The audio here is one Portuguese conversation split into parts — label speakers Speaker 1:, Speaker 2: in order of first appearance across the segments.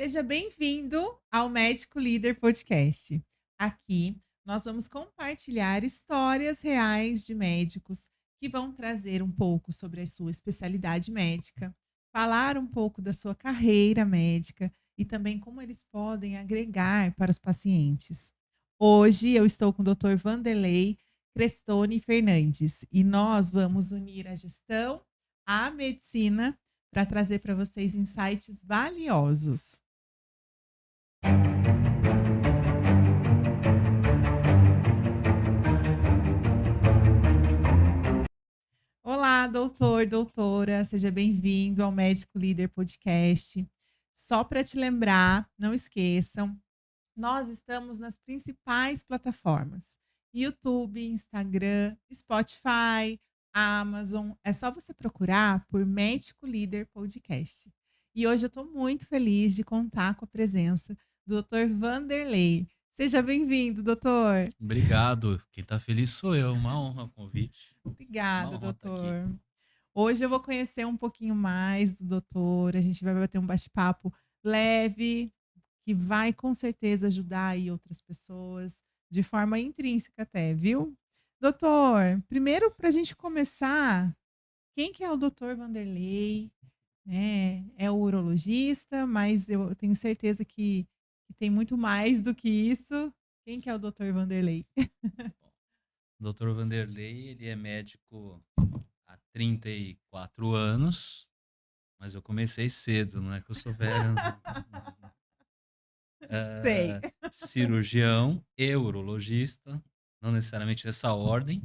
Speaker 1: Seja bem-vindo ao Médico Líder Podcast. Aqui nós vamos compartilhar histórias reais de médicos que vão trazer um pouco sobre a sua especialidade médica, falar um pouco da sua carreira médica e também como eles podem agregar para os pacientes. Hoje eu estou com o Dr. Vanderlei Crestoni Fernandes e nós vamos unir a gestão à medicina para trazer para vocês insights valiosos. Olá, doutor, doutora, seja bem-vindo ao Médico Líder Podcast. Só para te lembrar, não esqueçam, nós estamos nas principais plataformas: YouTube, Instagram, Spotify, Amazon. É só você procurar por Médico Líder Podcast. E hoje eu estou muito feliz de contar com a presença do Dr. Vanderlei. Seja bem-vindo, doutor.
Speaker 2: Obrigado. Quem tá feliz sou eu. Uma honra o convite. Uma
Speaker 1: Obrigada,
Speaker 2: honra estar aqui.
Speaker 1: doutor. Hoje eu vou conhecer um pouquinho mais do doutor, a gente vai bater um bate-papo leve, que vai com certeza ajudar aí outras pessoas, de forma intrínseca até, viu. Doutor, primeiro para a gente começar, quem que é o doutor Vanderlei? É o urologista, mas eu tenho certeza que tem muito mais do que isso. Quem que é o doutor Vanderlei?
Speaker 2: O Dr. Vanderlei, ele é médico há 34 anos, mas eu comecei cedo, não é que eu sou velho.
Speaker 1: Sei.
Speaker 2: Cirurgião e urologista, não necessariamente nessa ordem,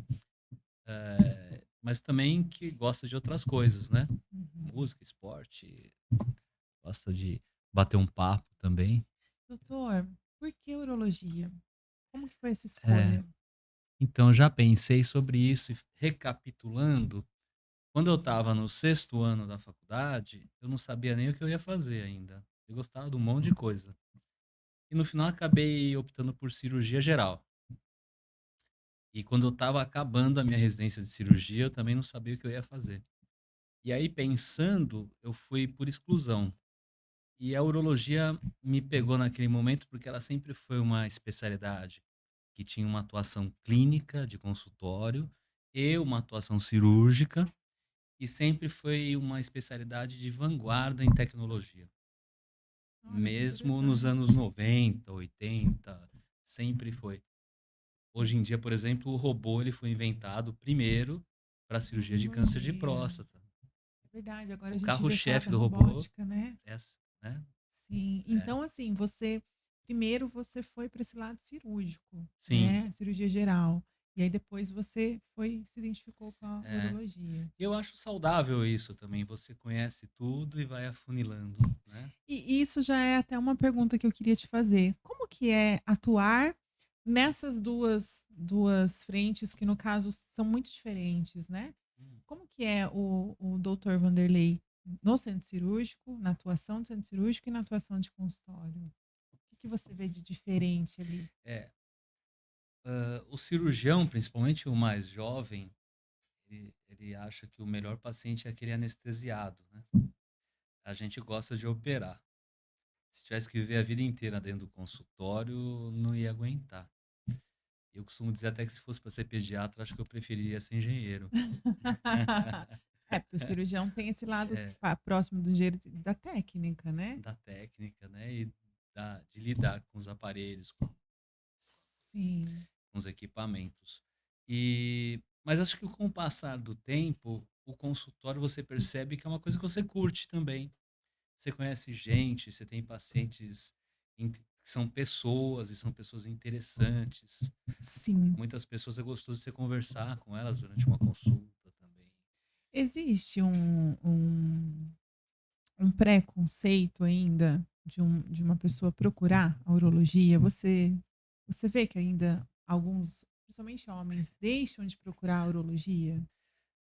Speaker 2: mas também que gosta de outras coisas, né?
Speaker 1: Uhum.
Speaker 2: Música, esporte, gosta de bater um papo também.
Speaker 1: Doutor, por que urologia? Como que foi essa
Speaker 2: É,
Speaker 1: escolha?
Speaker 2: então já pensei sobre isso e recapitulando. Quando eu estava no sexto ano da faculdade, eu não sabia nem o que eu ia fazer ainda. Eu gostava de um monte de coisa. E no final acabei optando por cirurgia geral. E quando eu estava acabando a minha residência de cirurgia, eu também não sabia o que eu ia fazer. E aí, pensando, eu fui por exclusão. E a urologia me pegou naquele momento porque ela sempre foi uma especialidade que tinha uma atuação clínica de consultório e uma atuação cirúrgica. E sempre foi uma especialidade de vanguarda em tecnologia.
Speaker 1: Olha que
Speaker 2: Mesmo nos anos
Speaker 1: interessante.
Speaker 2: 90, 80, sempre foi. Hoje em dia, por exemplo, o robô ele foi inventado primeiro para cirurgia de câncer de
Speaker 1: Tecnologia.
Speaker 2: próstata.
Speaker 1: É verdade, agora
Speaker 2: O
Speaker 1: a gente vê falar
Speaker 2: carro-chefe
Speaker 1: da
Speaker 2: do robô
Speaker 1: robótica, né?
Speaker 2: é, né?
Speaker 1: Sim.
Speaker 2: É,
Speaker 1: Então, assim, você primeiro você foi para esse lado cirúrgico,
Speaker 2: sim.
Speaker 1: né? Cirurgia geral. E aí depois você foi se identificou com a
Speaker 2: É.
Speaker 1: urologia.
Speaker 2: Eu acho saudável isso também. Você conhece tudo e vai afunilando, né?
Speaker 1: E isso já é até uma pergunta que eu queria te fazer. Como que é atuar nessas duas frentes que, no caso, são muito diferentes, né?
Speaker 2: Hum.
Speaker 1: Como que é o doutor Vanderlei no centro cirúrgico, na atuação do centro cirúrgico e na atuação de consultório? O que você vê de diferente ali?
Speaker 2: É, o cirurgião, principalmente o mais jovem, ele acha que o melhor paciente é aquele anestesiado, né? A gente gosta de operar. Se tivesse que viver a vida inteira dentro do consultório, não ia aguentar. Eu costumo dizer até que se fosse para ser pediatra, acho que eu preferiria ser engenheiro.
Speaker 1: É, porque o cirurgião tem esse lado
Speaker 2: É,
Speaker 1: próximo do engenheiro da técnica, né?
Speaker 2: da técnica, né? E de lidar com os aparelhos,
Speaker 1: Sim.
Speaker 2: com os equipamentos. Mas acho que com o passar do tempo, o consultório você percebe que é uma coisa que você curte também. Você conhece gente, você tem pacientes que são pessoas e são pessoas interessantes.
Speaker 1: Sim.
Speaker 2: Muitas pessoas é gostoso você conversar com elas durante uma consulta também.
Speaker 1: Existe um preconceito ainda de uma pessoa procurar a urologia? Você vê que ainda alguns, principalmente homens, deixam de procurar a urologia?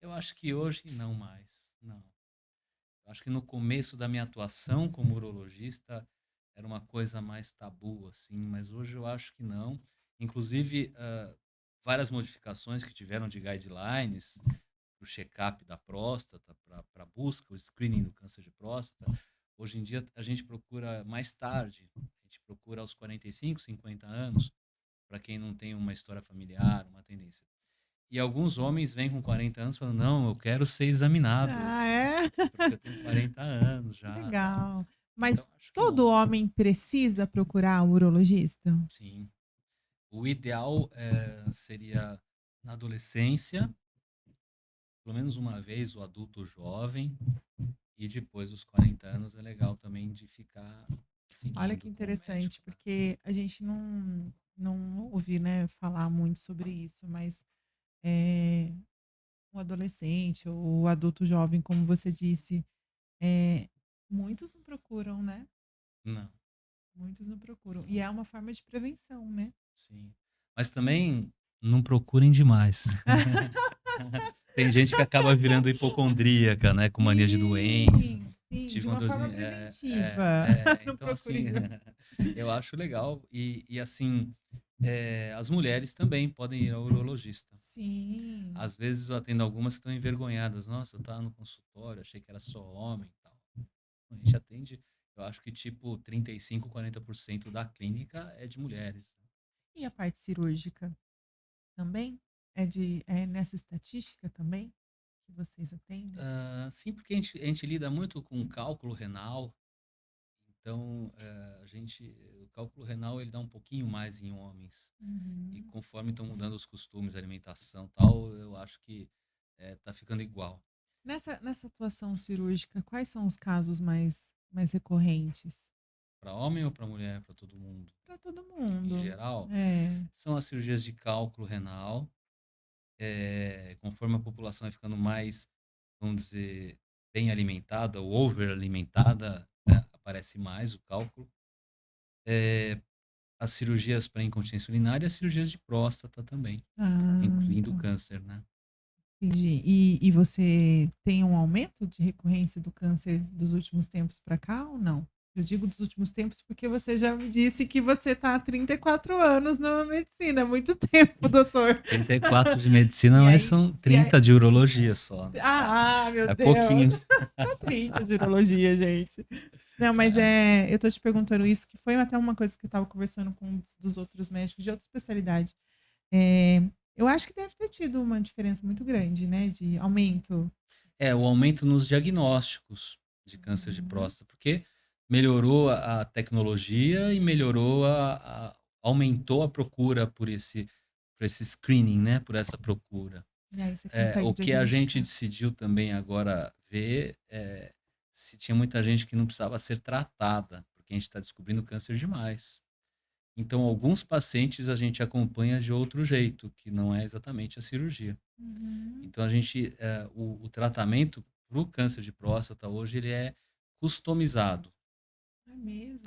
Speaker 2: Eu acho que hoje não mais, não. Eu acho que no começo da minha atuação como urologista era uma coisa mais tabu, assim, mas hoje eu acho que não. Inclusive, várias modificações que tiveram de guidelines para o check-up da próstata, para busca, o screening do câncer de próstata. Hoje em dia a gente procura mais tarde, a gente procura aos 45, 50 anos, para quem não tem uma história familiar, uma tendência. E alguns homens vêm com 40 anos falando, não, eu quero ser examinado,
Speaker 1: Ah, é?
Speaker 2: porque eu tenho 40 anos já, tal.
Speaker 1: Legal.
Speaker 2: Então,
Speaker 1: Mas
Speaker 2: acho que
Speaker 1: todo
Speaker 2: não.
Speaker 1: homem precisa procurar um urologista?
Speaker 2: Sim. O ideal seria na adolescência, pelo menos uma vez, o adulto jovem, e depois dos 40 anos é legal também de ficar
Speaker 1: Olha que
Speaker 2: seguindo com o
Speaker 1: interessante,
Speaker 2: médico, né?
Speaker 1: porque a gente não ouve, né, falar muito sobre isso, mas é, o adolescente ou o adulto jovem, como você disse, é, muitos não procuram, né?
Speaker 2: Não,
Speaker 1: Muitos não procuram. E é uma forma de prevenção, né?
Speaker 2: sim. Mas também não procurem demais. Tem gente que acaba virando hipocondríaca, né? Com mania de doença.
Speaker 1: Sim, sim, de
Speaker 2: Tive uma
Speaker 1: uma forma
Speaker 2: dorzinha.
Speaker 1: preventiva. Não
Speaker 2: Então, assim,
Speaker 1: procure de
Speaker 2: eu acho legal. E assim, as mulheres também podem ir ao urologista.
Speaker 1: Sim.
Speaker 2: Às vezes eu atendo algumas que estão envergonhadas. Nossa, eu estava no consultório, achei que era só homem e tal. A gente atende, eu acho que tipo 35, 40% da clínica é de mulheres.
Speaker 1: E a parte cirúrgica também? É nessa estatística também que vocês atendem?
Speaker 2: Sim, porque a gente lida muito com cálculo renal, então o cálculo renal ele dá um pouquinho mais em homens. E
Speaker 1: Uhum.
Speaker 2: conforme estão mudando os costumes, alimentação e tal, eu acho que tá ficando igual.
Speaker 1: Nessa atuação cirúrgica, quais são os casos mais recorrentes?
Speaker 2: Para homem ou para mulher, para todo mundo?
Speaker 1: Para todo
Speaker 2: Em
Speaker 1: mundo.
Speaker 2: geral,
Speaker 1: É.
Speaker 2: são as cirurgias de cálculo renal. Conforme a população vai ficando mais, vamos dizer, bem alimentada ou overalimentada, aparece mais o cálculo. As cirurgias para incontinência urinária e as cirurgias de próstata também,
Speaker 1: Ah,
Speaker 2: incluindo o
Speaker 1: tá.
Speaker 2: câncer, né?
Speaker 1: Entendi. E você tem um aumento de recorrência do câncer dos últimos tempos para cá ou não? Eu digo dos últimos tempos porque você já me disse que você está há 34 anos na medicina, é muito tempo, doutor.
Speaker 2: 34 de medicina,
Speaker 1: E
Speaker 2: mas
Speaker 1: aí,
Speaker 2: são
Speaker 1: e aí,
Speaker 2: 30 de urologia só, né?
Speaker 1: meu
Speaker 2: É
Speaker 1: Deus,
Speaker 2: pouquinho.
Speaker 1: só 30 de urologia, gente. Não, mas eu tô te perguntando isso, que foi até uma coisa que eu estava conversando com um dos outros médicos de outra especialidade. É, eu acho que deve ter tido uma diferença muito grande, né, de aumento.
Speaker 2: O aumento nos diagnósticos de câncer de
Speaker 1: Uhum.
Speaker 2: próstata, porque melhorou a tecnologia e aumentou a procura por esse screening, né? Por essa procura.
Speaker 1: E aí você consegue
Speaker 2: O que a gente
Speaker 1: diagnosticar.
Speaker 2: decidiu também agora ver é se tinha muita gente que não precisava ser tratada, porque a gente está descobrindo câncer demais. Então, alguns pacientes a gente acompanha de outro jeito, que não é exatamente a cirurgia.
Speaker 1: Uhum.
Speaker 2: Então, o tratamento para o câncer de próstata hoje ele é customizado
Speaker 1: É
Speaker 2: para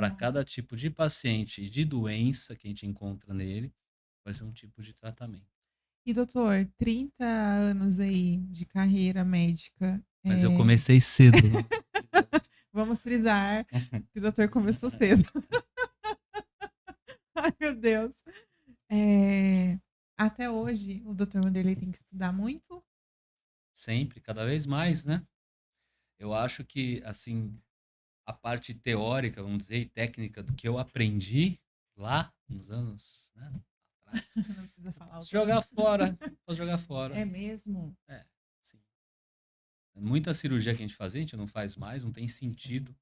Speaker 1: mesmo?
Speaker 2: cada tipo de paciente e de doença que a gente encontra nele, vai ser um tipo de tratamento.
Speaker 1: E doutor, 30 anos aí de carreira médica,
Speaker 2: Mas eu comecei cedo, né?
Speaker 1: vamos frisar que o doutor começou cedo. Ai, meu Deus. Até hoje, o doutor Wanderlei tem que estudar muito?
Speaker 2: Sempre, cada vez mais, né? Eu acho que, assim, a parte teórica, vamos dizer, e técnica do que eu aprendi lá nos anos, né, atrás,
Speaker 1: Não precisa falar o
Speaker 2: posso
Speaker 1: tanto.
Speaker 2: jogar fora, posso jogar fora.
Speaker 1: É mesmo?
Speaker 2: É, sim. Muita cirurgia que a gente fazia, a gente não faz mais, não tem sentido.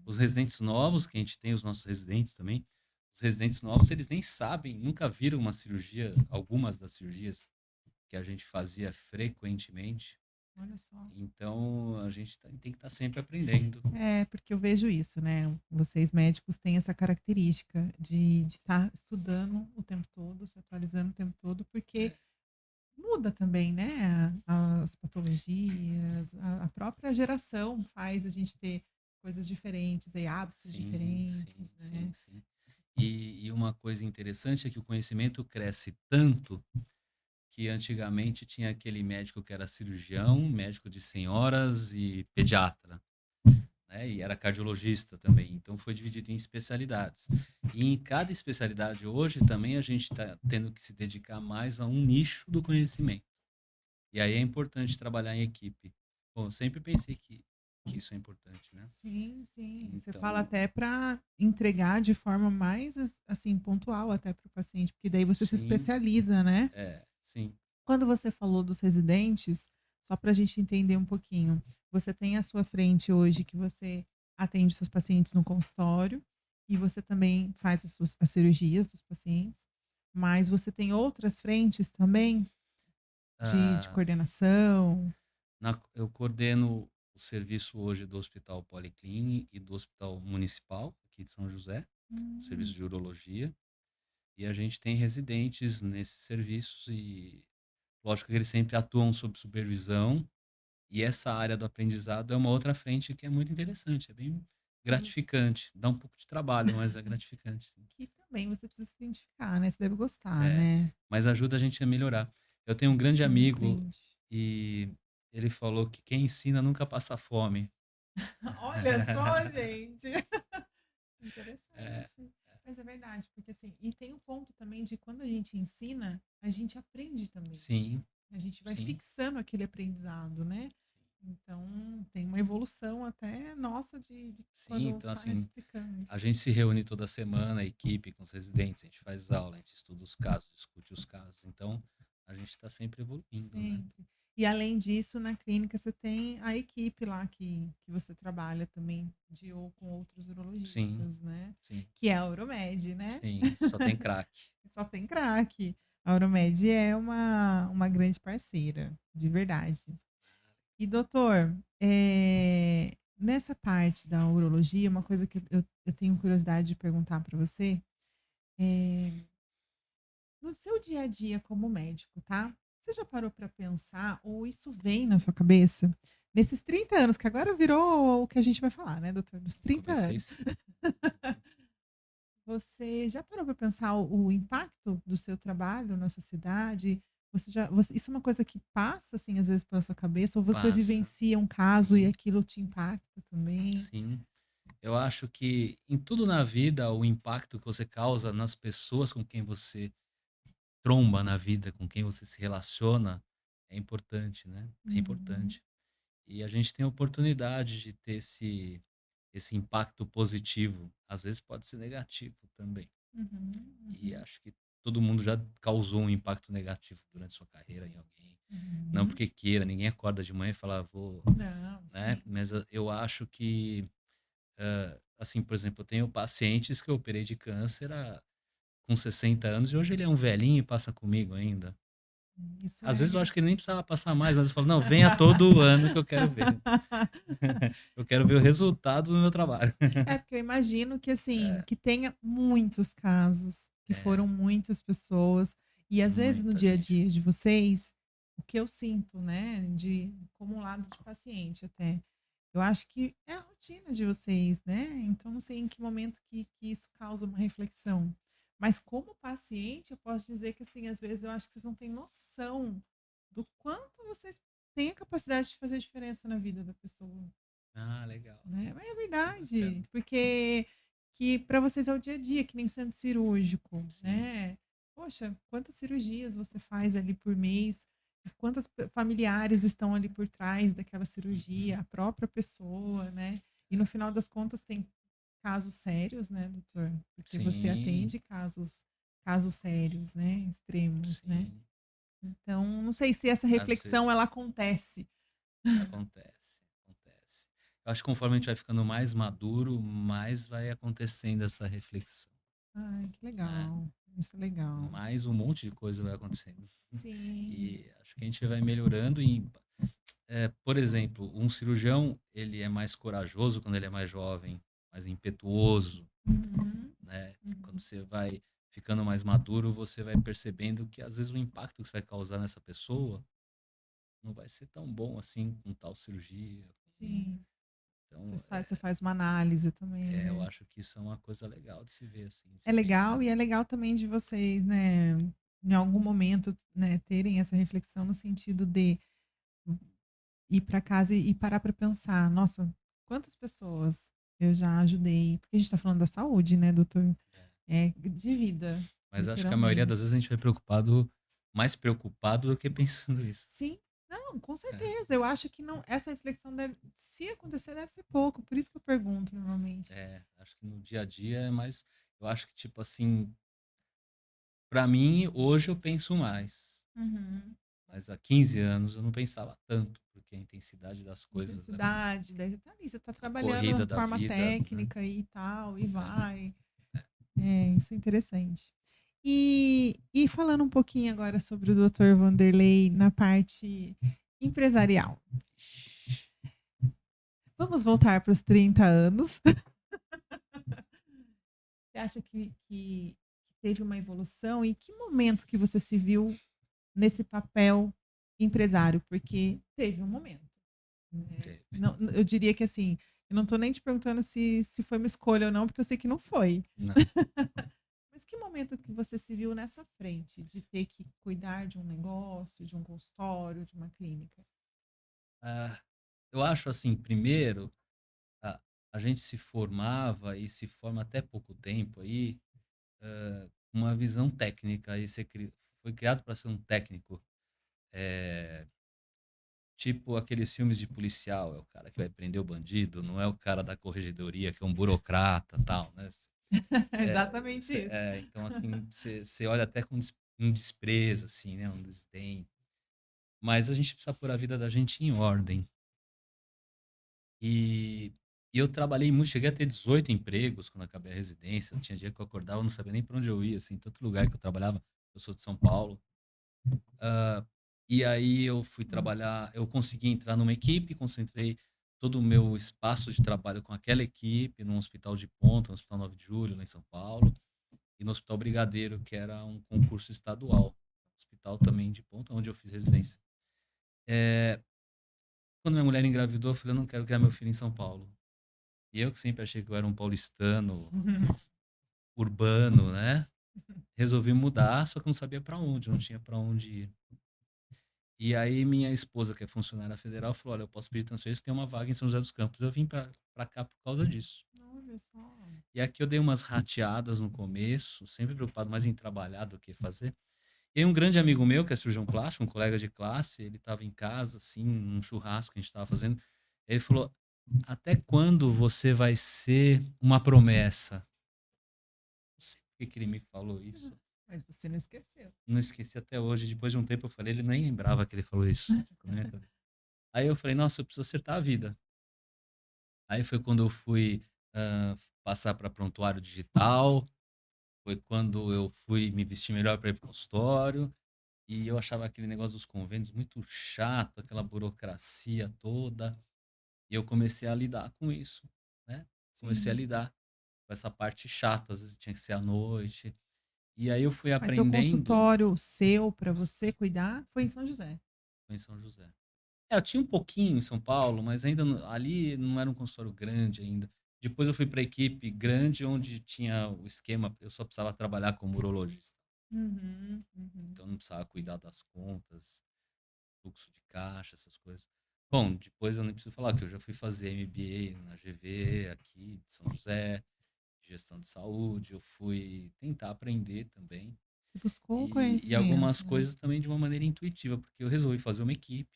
Speaker 2: Os residentes novos, que a gente tem, os nossos residentes também, os residentes novos, eles nem sabem, nunca viram uma cirurgia, algumas das cirurgias que a gente fazia frequentemente.
Speaker 1: Olha só.
Speaker 2: Então, a gente tem que estar sempre aprendendo.
Speaker 1: É, porque eu vejo isso, né? Vocês médicos têm essa característica de estar estudando o tempo todo, se atualizando o tempo todo, porque
Speaker 2: É,
Speaker 1: muda também, né? As patologias, a própria geração faz a gente ter coisas diferentes, aí, hábitos
Speaker 2: sim, sim,
Speaker 1: diferentes,
Speaker 2: sim,
Speaker 1: né?
Speaker 2: sim. E uma coisa interessante é que o conhecimento cresce tanto que antigamente tinha aquele médico que era cirurgião, médico de senhoras e pediatra, né? E era cardiologista também. Então foi dividido em especialidades. E em cada especialidade hoje também a gente está tendo que se dedicar mais a um nicho do conhecimento. E aí é importante trabalhar em equipe. Bom, eu sempre pensei que que isso é importante, né?
Speaker 1: Sim, sim. Você fala
Speaker 2: Então,
Speaker 1: até para entregar de forma mais, assim, pontual até para o paciente, porque daí você se
Speaker 2: sim,
Speaker 1: especializa, né.
Speaker 2: sim.
Speaker 1: Quando você falou dos residentes, só para a gente entender um pouquinho, você tem à sua frente hoje que você atende seus pacientes no consultório e você também faz as cirurgias dos pacientes, mas você tem outras frentes também de
Speaker 2: Ah,
Speaker 1: coordenação?
Speaker 2: eu coordeno o serviço hoje do Hospital Policlinic e do Hospital Municipal, aqui de São José, serviço
Speaker 1: Hum,
Speaker 2: de urologia, e a gente tem residentes nesses serviços e, lógico que eles sempre atuam sob supervisão, e essa área do aprendizado é uma outra frente que é muito interessante, é bem
Speaker 1: hum.
Speaker 2: gratificante. Dá um pouco de trabalho, mas é gratificante, sim.
Speaker 1: Que também você precisa se identificar, né, você deve gostar,
Speaker 2: É,
Speaker 1: né.
Speaker 2: mas ajuda a gente a melhorar. Eu tenho um grande amigo
Speaker 1: Sempre.
Speaker 2: e ele falou que quem ensina nunca passa fome.
Speaker 1: Olha só, gente.
Speaker 2: É,
Speaker 1: Interessante. Mas é verdade, porque assim, e tem o ponto também de quando a gente ensina, a gente aprende também.
Speaker 2: sim,
Speaker 1: A gente vai
Speaker 2: sim,
Speaker 1: fixando aquele aprendizado, né. Então, tem uma evolução até nossa de
Speaker 2: sim.
Speaker 1: quando
Speaker 2: Então,
Speaker 1: tá
Speaker 2: assim,
Speaker 1: explicando.
Speaker 2: a gente se reúne toda semana, a equipe com os residentes, a gente faz aula, a gente estuda os casos, discute os casos. Então, a gente está sempre evoluindo, né?
Speaker 1: Sempre. E além disso, na clínica você tem a equipe lá que você trabalha também de ou com outros
Speaker 2: Sim,
Speaker 1: urologistas, né,
Speaker 2: sim,
Speaker 1: que é a Euromed, né.
Speaker 2: sim. Só tem craque.
Speaker 1: Só tem craque. A Euromed é uma grande parceira, de verdade. E doutor, nessa parte da urologia, uma coisa que eu tenho curiosidade de perguntar para você, eh, no seu dia a dia como médico, tá, você já parou para pensar ou isso vem na sua cabeça, nesses 30 anos, que agora virou o que a gente vai falar, né, doutor, dos 30
Speaker 2: Comecei
Speaker 1: anos.
Speaker 2: cedo.
Speaker 1: Você já parou para pensar o impacto do seu trabalho na sociedade? Isso é uma coisa que passa, assim, às vezes pela sua cabeça ou você
Speaker 2: Passa.
Speaker 1: vivencia um caso e
Speaker 2: Sim,
Speaker 1: aquilo te impacta também?
Speaker 2: sim. Eu acho que em tudo na vida, o impacto que você causa nas pessoas com quem você tromba na vida, com quem você se relaciona, é importante, né? É
Speaker 1: Uhum,
Speaker 2: importante. E a gente tem a oportunidade de ter esse impacto positivo. Às vezes pode ser negativo também.
Speaker 1: uhum,
Speaker 2: E
Speaker 1: uhum,
Speaker 2: acho que todo mundo já causou um impacto negativo durante sua carreira em alguém. Não
Speaker 1: uhum.
Speaker 2: porque queira, ninguém acorda de manhã e fala, "Ah, vou,
Speaker 1: Não,
Speaker 2: né?"
Speaker 1: sim.
Speaker 2: Mas eu acho que, assim, por exemplo, eu tenho pacientes que eu operei de câncer com 60 anos e hoje ele é um velhinho e passa comigo ainda.
Speaker 1: Isso
Speaker 2: Às
Speaker 1: é
Speaker 2: vezes eu acho que ele nem precisava passar mais, mas eu falo, não, venha todo ano que eu quero ver. Eu quero ver o resultado do meu trabalho.
Speaker 1: É, porque eu imagino que, assim,
Speaker 2: É,
Speaker 1: que tenha muitos casos, que
Speaker 2: é,
Speaker 1: foram muitas pessoas, e às vezes no
Speaker 2: muita
Speaker 1: dia a
Speaker 2: gente.
Speaker 1: dia de vocês, o que eu sinto, né, de como um lado de paciente até, eu acho que é a rotina de vocês, né, então não sei em que momento que isso causa uma reflexão. Mas como paciente, eu posso dizer que, assim, às vezes eu acho que vocês não têm noção do quanto vocês têm a capacidade de fazer diferença na vida da pessoa.
Speaker 2: Ah, legal.
Speaker 1: Né, mas é
Speaker 2: Que
Speaker 1: verdade,
Speaker 2: bacana.
Speaker 1: porque que para vocês é o dia a dia, que nem centro cirúrgico,
Speaker 2: Sim,
Speaker 1: né. Poxa, quantas cirurgias você faz ali por mês, quantas familiares estão ali por trás daquela
Speaker 2: uhum,
Speaker 1: cirurgia, a própria pessoa, né. E no final das contas tem casos sérios, né, doutor, porque você
Speaker 2: sim,
Speaker 1: atende casos sérios, né, extremos, né.
Speaker 2: sim.
Speaker 1: Então, não sei se essa
Speaker 2: Às
Speaker 1: reflexão ela
Speaker 2: vezes
Speaker 1: acontece.
Speaker 2: acontece, acontece. Eu acho que conforme a gente vai ficando mais maduro, mais vai acontecendo essa reflexão,
Speaker 1: Ai, que
Speaker 2: né?
Speaker 1: legal, isso é legal.
Speaker 2: Mais um monte de coisa vai acontecendo.
Speaker 1: Sim.
Speaker 2: E acho que a gente vai melhorando e, por exemplo, um cirurgião, ele é mais corajoso quando ele é mais jovem, mais impetuoso,
Speaker 1: Uhum,
Speaker 2: né? Quando
Speaker 1: uhum.
Speaker 2: você vai ficando mais maduro, você vai percebendo que às vezes o impacto que você vai causar nessa pessoa não vai ser tão bom assim com tal cirurgia.
Speaker 1: Sim.
Speaker 2: Então,
Speaker 1: Você faz uma análise também,
Speaker 2: eu
Speaker 1: né.
Speaker 2: acho que isso é uma coisa legal de se ver assim, de
Speaker 1: É
Speaker 2: se
Speaker 1: legal
Speaker 2: pensar.
Speaker 1: e é legal também de vocês, né, em algum momento, né, terem essa reflexão no sentido de ir para casa e parar para pensar: "Nossa, quantas pessoas eu já ajudei", porque a gente está falando da saúde, né, doutor,
Speaker 2: É.
Speaker 1: de vida,
Speaker 2: Mas acho que a maioria das vezes
Speaker 1: literalmente.
Speaker 2: a gente vai mais preocupado do que pensando isso.
Speaker 1: Sim. Não, com
Speaker 2: É,
Speaker 1: certeza. Eu acho que não, essa reflexão deve, se acontecer, deve ser pouco. Por isso que eu pergunto normalmente.
Speaker 2: acho que no dia a dia é mais. Eu acho que, tipo assim, pra mim, hoje eu penso mais.
Speaker 1: Uhum.
Speaker 2: Mas há 15 anos eu não pensava tanto, porque a intensidade das coisas era
Speaker 1: Intensidade, daí você tá ali, você tá
Speaker 2: a
Speaker 1: trabalhando
Speaker 2: corrida
Speaker 1: de
Speaker 2: da
Speaker 1: forma
Speaker 2: vida, né?
Speaker 1: técnica e tal, e
Speaker 2: É,
Speaker 1: vai.
Speaker 2: é.
Speaker 1: É, isso é interessante. E falando um pouquinho agora sobre o Dr. Vanderlei na parte empresarial.
Speaker 2: Ixi.
Speaker 1: Vamos voltar para os 30 anos. Você acha que teve uma evolução? E que momento que você se viu nesse papel empresário? Porque teve um momento. Né?
Speaker 2: Teve.
Speaker 1: Não, eu diria que assim, eu não estou nem te perguntando se foi uma escolha ou não, porque eu sei que não foi.
Speaker 2: Não.
Speaker 1: Mas que momento que você se viu nessa frente de ter que cuidar de um negócio, de um consultório, de uma clínica?
Speaker 2: Ah, eu acho assim, primeiro, a, a gente se formava e se forma até pouco tempo aí, com uma visão técnica. Aí você foi criado para ser um técnico. É, tipo aqueles filmes de policial, é o cara que vai prender o bandido, não é o cara da corregedoria que é um burocrata, tal, né?
Speaker 1: Exatamente isso.
Speaker 2: Então assim, você olha até com um desprezo, assim, né? Um desdém. Mas a gente precisa pôr a vida da gente em ordem. E, e eu trabalhei muito, cheguei a ter 18 empregos quando acabei a residência. Tinha dia que eu acordava, eu não sabia nem para onde eu ia, assim, tanto lugar que eu trabalhava. Eu sou de São Paulo. Ah, e aí eu fui
Speaker 1: Nossa.
Speaker 2: trabalhar, eu consegui entrar numa equipe, concentrei todo o meu espaço de trabalho com aquela equipe, num hospital de ponta, no Hospital 9 de Julho, lá em São Paulo, e no Hospital Brigadeiro, que era um concurso estadual. Hospital também de ponta, onde eu fiz residência. É, quando minha mulher engravidou, eu falei, eu não quero criar meu filho em São Paulo. E eu que sempre achei que eu era um paulistano, urbano, né? Resolvi mudar, só que não sabia para onde, não tinha para onde ir. E aí minha esposa, que é funcionária federal, falou: "Olha, eu posso pedir transferência, tem uma vaga em São José dos Campos". Eu vim para cá por causa disso.
Speaker 1: Olha só.
Speaker 2: E aqui eu dei umas rateadas no começo, sempre preocupado mais em trabalhar do que fazer. E aí um grande amigo meu, que é cirurgião plástico, um colega de classe, ele estava em casa, assim, num churrasco que a gente estava fazendo. Ele falou: "Até quando você vai ser uma promessa?" Não sei por que que ele me falou isso.
Speaker 1: Mas você não esqueceu.
Speaker 2: Não esqueci até hoje. Depois de um tempo eu falei, ele nem lembrava que ele falou isso. Ficou na minha cabeça. Aí eu falei, nossa, eu preciso acertar a vida. Aí foi quando eu fui passar para prontuário digital, foi quando eu fui me vestir melhor para ir para o consultório, e eu achava aquele negócio dos convênios muito chato, aquela burocracia toda, e eu comecei a lidar com isso, né? Comecei a
Speaker 1: Sim.
Speaker 2: lidar com essa parte chata, às vezes tinha que ser à noite. E aí eu fui
Speaker 1: Mas seu
Speaker 2: aprendendo
Speaker 1: consultório seu para você cuidar foi em São José.
Speaker 2: em São José. Eu tinha um pouquinho em São Paulo, mas ainda ali não era um consultório grande ainda. Depois eu fui para a equipe grande, onde tinha o esquema, eu só precisava trabalhar como urologista.
Speaker 1: Uhum, uhum.
Speaker 2: Então não precisava cuidar das contas, fluxo de caixa, essas coisas. Bom, depois eu nem preciso falar que eu já fui fazer MBA na GV aqui de São José, de gestão de saúde, eu fui tentar aprender também.
Speaker 1: Você buscou o
Speaker 2: E
Speaker 1: conhecimento,
Speaker 2: algumas
Speaker 1: né?
Speaker 2: coisas também de uma maneira intuitiva, porque eu resolvi fazer uma equipe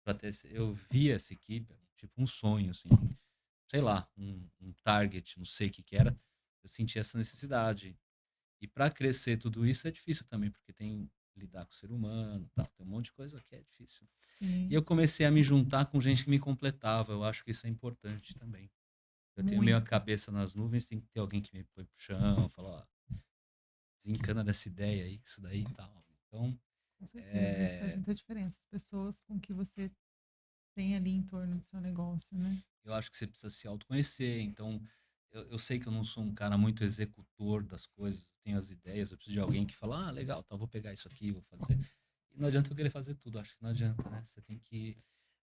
Speaker 2: para ter, eu via essa equipe, tipo um sonho, assim, sei lá, um target, não sei o que que era, eu senti essa necessidade. E para crescer tudo isso é difícil também, porque tem lidar com o ser humano, tal, tem um monte de coisa que é difícil. E
Speaker 1: Sim,
Speaker 2: eu comecei a me juntar com gente que me completava, eu acho que isso é importante também. Eu tenho meio a
Speaker 1: muito.
Speaker 2: cabeça nas nuvens, tem que ter alguém que me põe pro chão, fala, ó, desencana dessa ideia aí, que isso daí e tal. Então,
Speaker 1: Com certeza, isso faz
Speaker 2: é,
Speaker 1: muita diferença. As pessoas com que você tem ali em torno do seu negócio, né?
Speaker 2: eu acho que você precisa se autoconhecer. Então, eu sei que eu não sou um cara muito executor das coisas, eu tenho as ideias, eu preciso de alguém que fala, ah, legal, então vou pegar isso aqui, vou fazer. E não adianta eu querer fazer tudo, acho que não adianta, né? Você tem que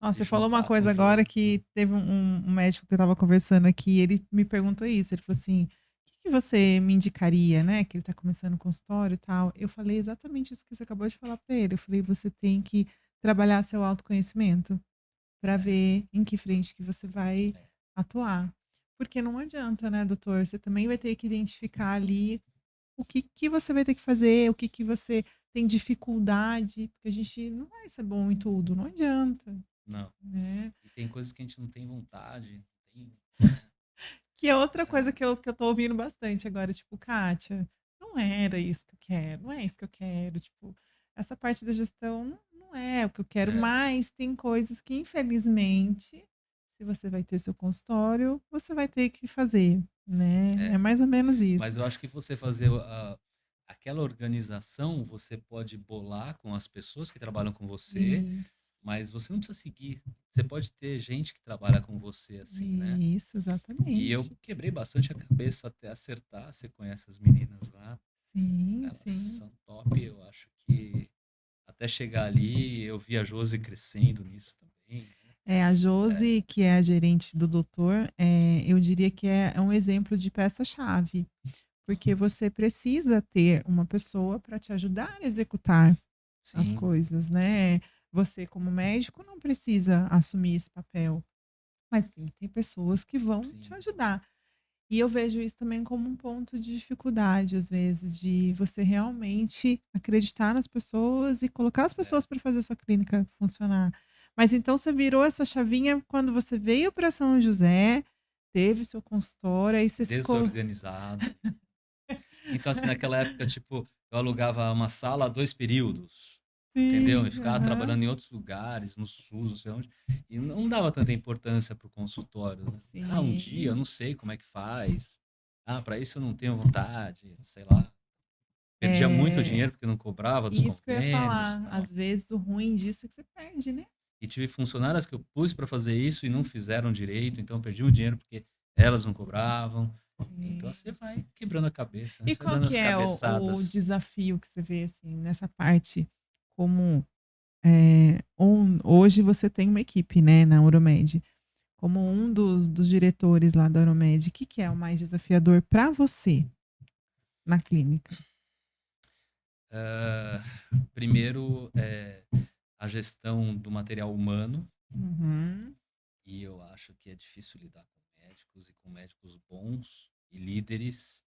Speaker 1: Nossa,
Speaker 2: se
Speaker 1: você falou uma
Speaker 2: juntar com
Speaker 1: coisa agora
Speaker 2: gente.
Speaker 1: que teve um médico que eu estava conversando aqui, ele me perguntou isso, ele falou assim: "O que que você me indicaria?", né, que ele está começando o consultório e tal. Eu falei exatamente isso que você acabou de falar para ele, eu falei: "Você tem que trabalhar seu autoconhecimento, para
Speaker 2: É,
Speaker 1: ver em que frente que você vai
Speaker 2: é,
Speaker 1: atuar". Porque não adianta, né, doutor, você também vai ter que identificar ali o que que você vai ter que fazer, o que que você tem dificuldade, porque a gente não vai ser bom em tudo, não adianta,
Speaker 2: Não.
Speaker 1: né.
Speaker 2: E tem coisas que a gente não tem vontade, não tem,
Speaker 1: Que é outra coisa
Speaker 2: é,
Speaker 1: que eu tô ouvindo bastante agora, tipo: "Kátia, não era isso que eu quero, não é isso que eu quero", tipo, essa parte da gestão não é o que eu quero,
Speaker 2: é,
Speaker 1: mas tem coisas que infelizmente, se você vai ter seu consultório, você vai ter que fazer, né, é
Speaker 2: é.
Speaker 1: mais ou menos
Speaker 2: Mas
Speaker 1: isso.
Speaker 2: eu acho que você fazer aquela organização, você pode bolar com as pessoas que trabalham com você,
Speaker 1: Isso,
Speaker 2: mas você não precisa seguir. Você pode ter gente que trabalha com você assim, né?
Speaker 1: isso,
Speaker 2: E eu
Speaker 1: exatamente.
Speaker 2: quebrei bastante a cabeça até acertar. Você conhece as meninas lá,
Speaker 1: Sim,
Speaker 2: elas
Speaker 1: sim.
Speaker 2: são top. Eu acho que até chegar ali, eu vi a Josi crescendo nisso também, né?
Speaker 1: É, a
Speaker 2: É,
Speaker 1: Josi, que é a gerente do doutor, eu diria que é um exemplo de peça-chave. Porque
Speaker 2: nossa,
Speaker 1: você precisa ter uma pessoa para te ajudar a executar as
Speaker 2: sim,
Speaker 1: coisas,
Speaker 2: sim,
Speaker 1: né. Você como médico não precisa assumir esse papel, mas tem que ter pessoas que vão te
Speaker 2: sim.
Speaker 1: ajudar. E eu vejo isso também como um ponto de dificuldade, às vezes, de você realmente acreditar nas pessoas e colocar as
Speaker 2: É,
Speaker 1: pessoas para fazer a sua clínica funcionar. Mas então você virou essa chavinha quando você veio para São José, teve seu consultório, aí você se co
Speaker 2: desorganizado. Então, assim, naquela época, tipo, eu alugava uma sala, 2 períodos, entendeu? E
Speaker 1: sim,
Speaker 2: ficava
Speaker 1: aham.
Speaker 2: trabalhando em outros lugares, no SUS, não sei onde, e não dava tanta importância para o consultório, né. Ah, um dia eu
Speaker 1: Sim.
Speaker 2: não sei como é que faz. Ah, para isso eu não tenho vontade, sei lá. Perdia muito
Speaker 1: É,
Speaker 2: dinheiro porque não cobrava dos
Speaker 1: isso que eu ia
Speaker 2: convênios e
Speaker 1: falar,
Speaker 2: tal.
Speaker 1: às vezes o ruim disso é que você perde, né.
Speaker 2: E tive funcionárias que eu pus para fazer isso e não fizeram direito, então eu perdi o dinheiro porque elas não cobravam. Então você
Speaker 1: Sim.
Speaker 2: vai quebrando a cabeça, né,
Speaker 1: E
Speaker 2: você vai
Speaker 1: qual
Speaker 2: dando
Speaker 1: que
Speaker 2: as
Speaker 1: é o
Speaker 2: cabeçadas.
Speaker 1: desafio que você vê, assim, nessa parte como, hoje você tem uma equipe, né, na Euromed, como um dos diretores lá da Euromed, o que que é o mais desafiador para você na clínica?
Speaker 2: Hã, primeiro, a gestão do material humano,
Speaker 1: Uhum.
Speaker 2: e eu acho que é difícil lidar com médicos e com médicos bons e líderes,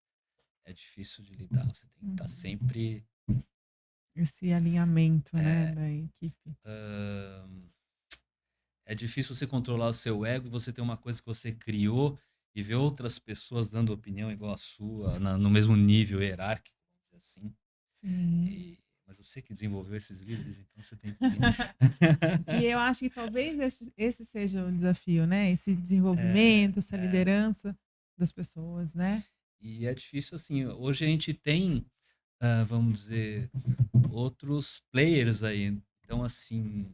Speaker 2: é difícil de lidar, você tem que estar
Speaker 1: Uhum.
Speaker 2: sempre,
Speaker 1: Esse alinhamento, né,
Speaker 2: eh,
Speaker 1: da equipe.
Speaker 2: hã, é difícil você controlar o seu ego e você ter uma coisa que você criou e ver outras pessoas dando opinião igual a sua, no mesmo nível hierárquico, vamos dizer assim.
Speaker 1: Sim.
Speaker 2: Mas você que desenvolveu esses líderes, então você tem que.
Speaker 1: E eu acho que talvez esse seja o desafio, né, esse
Speaker 2: É,
Speaker 1: desenvolvimento, essa
Speaker 2: é.
Speaker 1: liderança das pessoas, né.
Speaker 2: E é difícil assim, hoje a gente tem, vamos dizer, outros players aí. Então, assim,